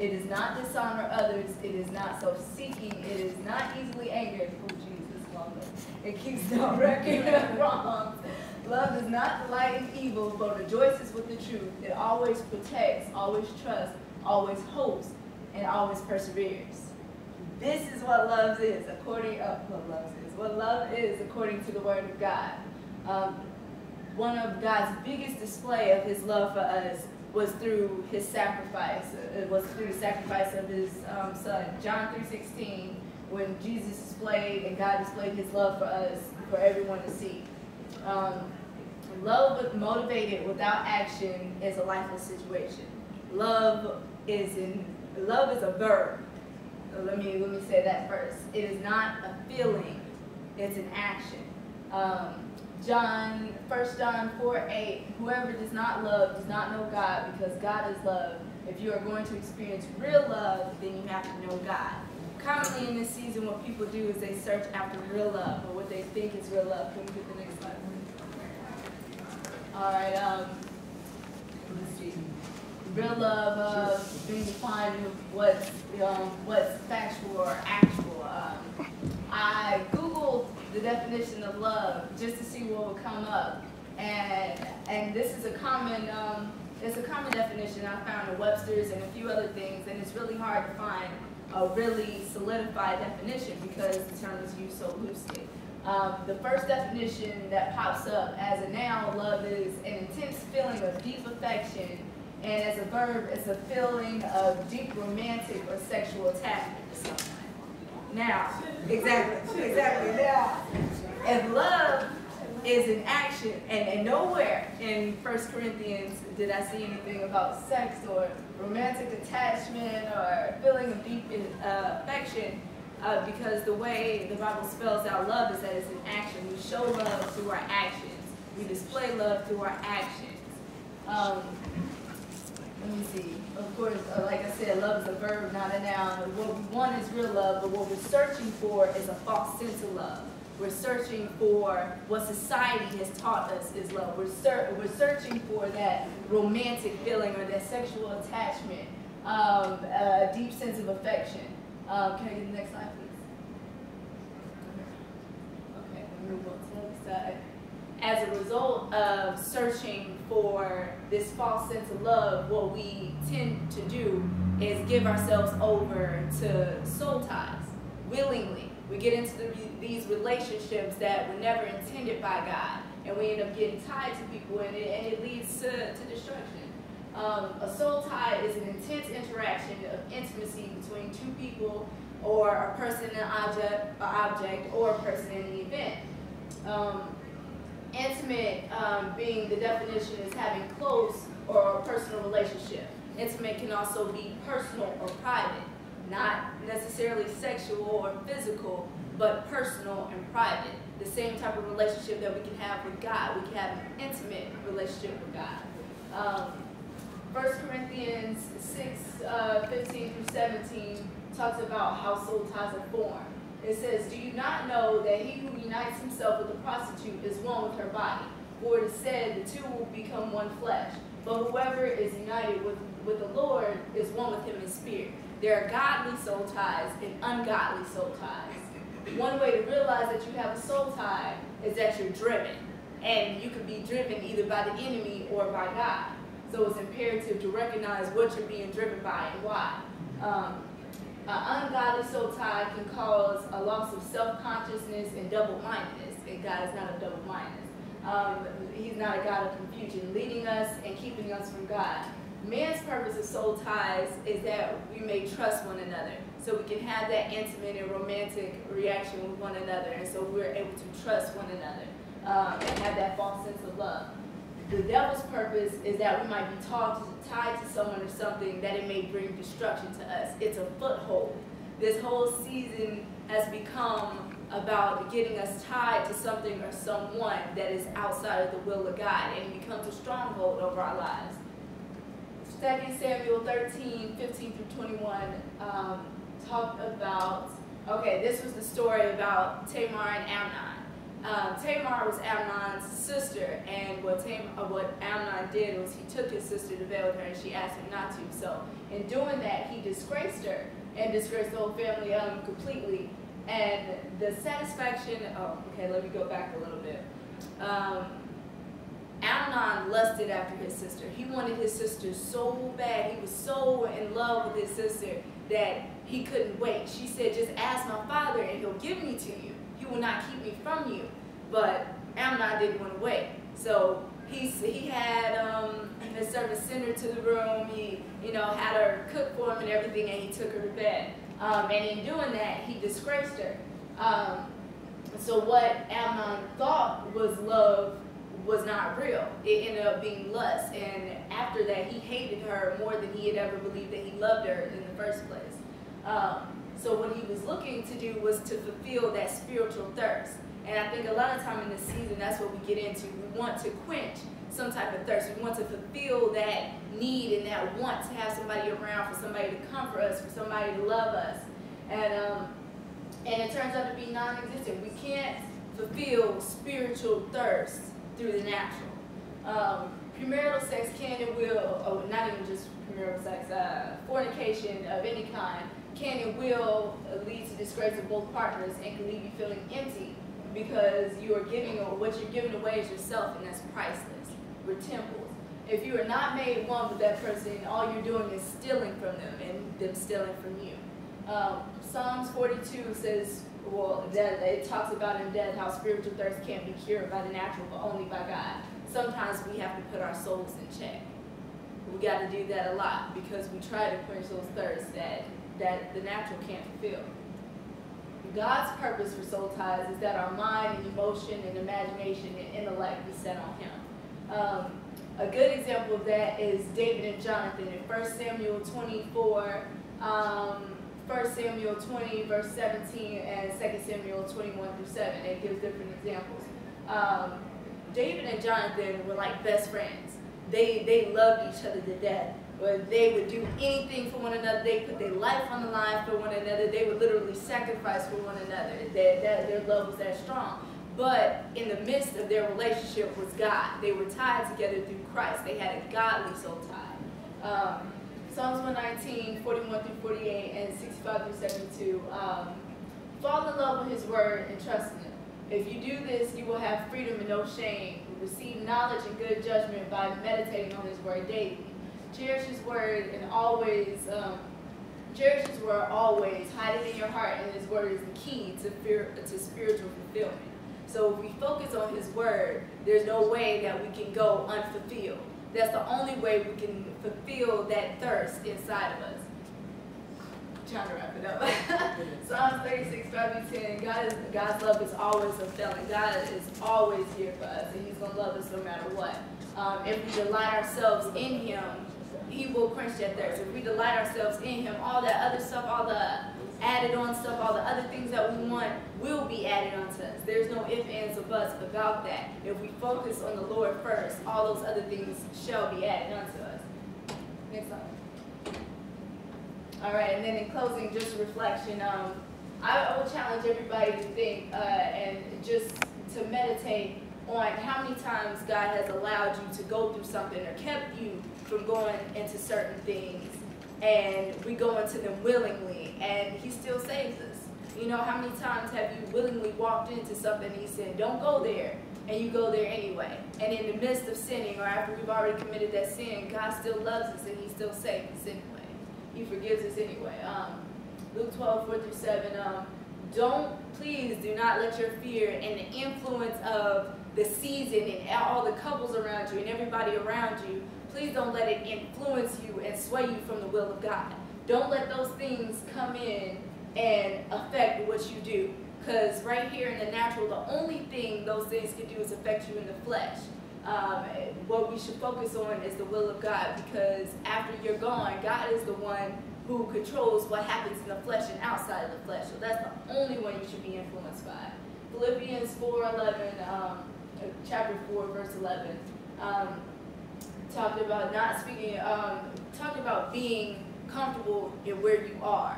It does not dishonor others. It is not self-seeking. It is not easily angered. Oh, Jesus, love it. It keeps no record of wrongs. Love does not delight in evil, but rejoices with the truth. It always protects, always trusts, always hopes, and always perseveres. This is what love is according to the Word of God. One of God's biggest display of His love for us was through His sacrifice. It was through the sacrifice of His Son. John 3:16, when Jesus displayed and God displayed His love for us, for everyone to see. Love motivated without action is a lifeless situation. Love is a verb. Let me say that first. It is not a feeling, it's an action. 1 John 4:8, whoever does not love does not know God, because God is love. If you are going to experience real love, then you have to know God. Commonly in this season, what people do is they search after real love, or what they think is real love. Can we get the next slide? All right, let's see. Real love being defined with what's factual or actual. I Googled the definition of love just to see what would come up, and this is a common definition I found in Webster's and a few other things, and it's really hard to find a really solidified definition because the term is used so loosely. The first definition that pops up as a noun, love is an intense feeling of deep affection, and as a verb, it's a feeling of deep romantic or sexual attachment to someone. Now, exactly. Now, if love is an action, and nowhere in 1 Corinthians did I see anything about sex or romantic attachment or feeling of deep affection, because the way the Bible spells out love is that it's an action. We show love through our actions. We display love through our actions. Let me see. Of course, like I said, love is a verb, not a noun. What we want is real love, but what we're searching for is a false sense of love. We're searching for what society has taught us is love. We're searching for that romantic feeling or that sexual attachment, a deep sense of affection. Can I get the next slide, please? Okay, we'll move on to the other side. As a result of searching for this false sense of love, what we tend to do is give ourselves over to soul ties willingly. We get into these relationships that were never intended by God, and we end up getting tied to people, and it leads to destruction. A soul tie is an intense interaction of intimacy between two people, or a person and an object, or a person and an event. Intimate being the definition is having close or a personal relationship. Intimate can also be personal or private, not necessarily sexual or physical, but personal and private. The same type of relationship that we can have with God. We can have an intimate relationship with God. 1 Corinthians 6:15-17 talks about how soul ties are formed. It says, "Do you not know that he who unites himself with a prostitute is one with her body? For it is said, the two will become one flesh. But whoever is united with the Lord is one with him in spirit." There are godly soul ties and ungodly soul ties. One way to realize that you have a soul tie is that you're driven. And you can be driven either by the enemy or by God. So it's imperative to recognize what you're being driven by and why. An ungodly soul tie can cause a loss of self-consciousness and double-mindedness, and God is not a double-mindedness. He's not a God of confusion, leading us and keeping us from God. Man's purpose of soul ties is that we may trust one another, so we can have that intimate and romantic reaction with one another, and so we're able to trust one another and have that false sense of love. The devil's purpose is that we might be tied to someone or something that it may bring destruction to us. It's a foothold. This whole season has become about getting us tied to something or someone that is outside of the will of God, and it becomes a stronghold over our lives. 2 Samuel 13:15-21 talked about, okay, this was the story about Tamar and Amnon. Tamar was Amnon's sister, and what Amnon did was he took his sister to bed with her, and she asked him not to. So in doing that, he disgraced her and disgraced the whole family completely. And the satisfaction, okay, let me go back a little bit. Amnon lusted after his sister. He wanted his sister so bad. He was so in love with his sister that he couldn't wait. She said, just ask my father and he'll give me to you. He will not keep me from you. But Amnon didn't want to wait. So he had his servant send her to the room. He, had her cook for him and everything, and he took her to bed. And in doing that, he disgraced her. So what Amnon thought was love was not real. It ended up being lust. And after that, he hated her more than he had ever believed that he loved her in the first place. So what he was looking to do was to fulfill that spiritual thirst. And I think a lot of time in this season, that's what we get into. We want to quench some type of thirst. We want to fulfill that need and that want to have somebody around, for somebody to comfort us, for somebody to love us. And it turns out to be non-existent. We can't fulfill spiritual thirst through the natural. Premarital sex can and will, not even just premarital sex, fornication of any kind can and will lead to disgrace of both partners and can leave you feeling empty, because you are giving, or what you're giving away is yourself, and that's priceless. We're temples. If you are not made one with that person, all you're doing is stealing from them and them stealing from you. Psalms 42 says, well, that it talks about in death how spiritual thirst can't be cured by the natural, but only by God. Sometimes we have to put our souls in check. We got to do that a lot, because we try to quench those thirsts that the natural can't fulfill. God's purpose for soul ties is that our mind and emotion and imagination and intellect be set on Him. A good example of that is David and Jonathan in 1 Samuel 24, 1 Samuel 20, verse 17, and 2 Samuel 21 through 7. It gives different examples. David and Jonathan were like best friends. They loved each other to death. But they would do anything for one another. They put their life on the line for one another. They would literally sacrifice for one another. Their love was that strong. But in the midst of their relationship was God. They were tied together through Christ. They had a godly soul tie. Psalms 119, 41 through 48, and 65 through 72. Fall in love with His word and trust in Him. If you do this, you will have freedom and no shame. Receive knowledge and good judgment by meditating on His word daily. Cherish His word and always, cherish His word always. Hide it in your heart, and His word is the key to spiritual fulfillment. So if we focus on His word, there's no way that we can go unfulfilled. That's the only way we can fulfill that thirst inside of us. I'm trying to wrap it up. Psalms 36, 5 through 10. God's love is always fulfilling. God is always here for us, and He's going to love us no matter what. If we delight ourselves in Him, He will quench that thirst. If we delight ourselves in Him, all that other stuff, all the added on stuff, all the other things that we want will be added onto us. There's no ifs, ands, or buts about that. If we focus on the Lord first, all those other things shall be added onto us. Next slide. All right, and then in closing, just a reflection. I will challenge everybody to think and just to meditate on how many times God has allowed you to go through something or kept you from going into certain things, and we go into them willingly, and He still saves us. You know, how many times have you willingly walked into something and He said, don't go there, and you go there anyway? And in the midst of sinning, or after we've already committed that sin, God still loves us and He still saves us anyway. He forgives us anyway. Luke 12, 4 through 7. Please do not let your fear and the influence of the season and all the couples around you and everybody around you, please don't let it influence you and sway you from the will of God. Don't let those things come in and affect what you do. Because right here in the natural, the only thing those things can do is affect you in the flesh. What we should focus on is the will of God, because after you're gone, God is the one who controls what happens in the flesh and outside of the flesh. So that's the only one you should be influenced by. Philippians 4:11, chapter 4, verse 11, talked about talked about being comfortable in where you are.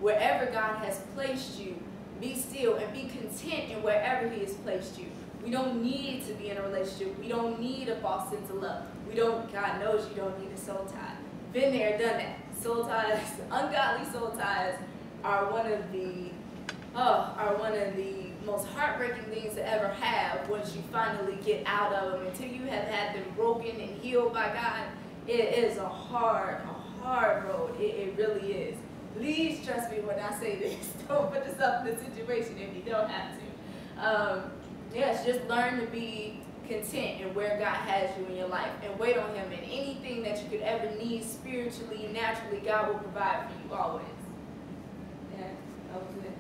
Wherever God has placed you, Be still and be content in wherever he has placed you. We don't need to be in a relationship. We don't need a false sense of love. God knows you don't need a soul tie. Been there, done that. Soul ties, ungodly soul ties are one of the most heartbreaking things to ever have once you finally get out of them. Until you have had them broken and healed by God, it is a hard road. It really is. Please trust me when I say this. Don't put yourself in a situation if you don't have to. Yes, just learn to be content in where God has you in your life and wait on him, and anything that you could ever need spiritually, naturally, God will provide for you always. Yeah, that was it.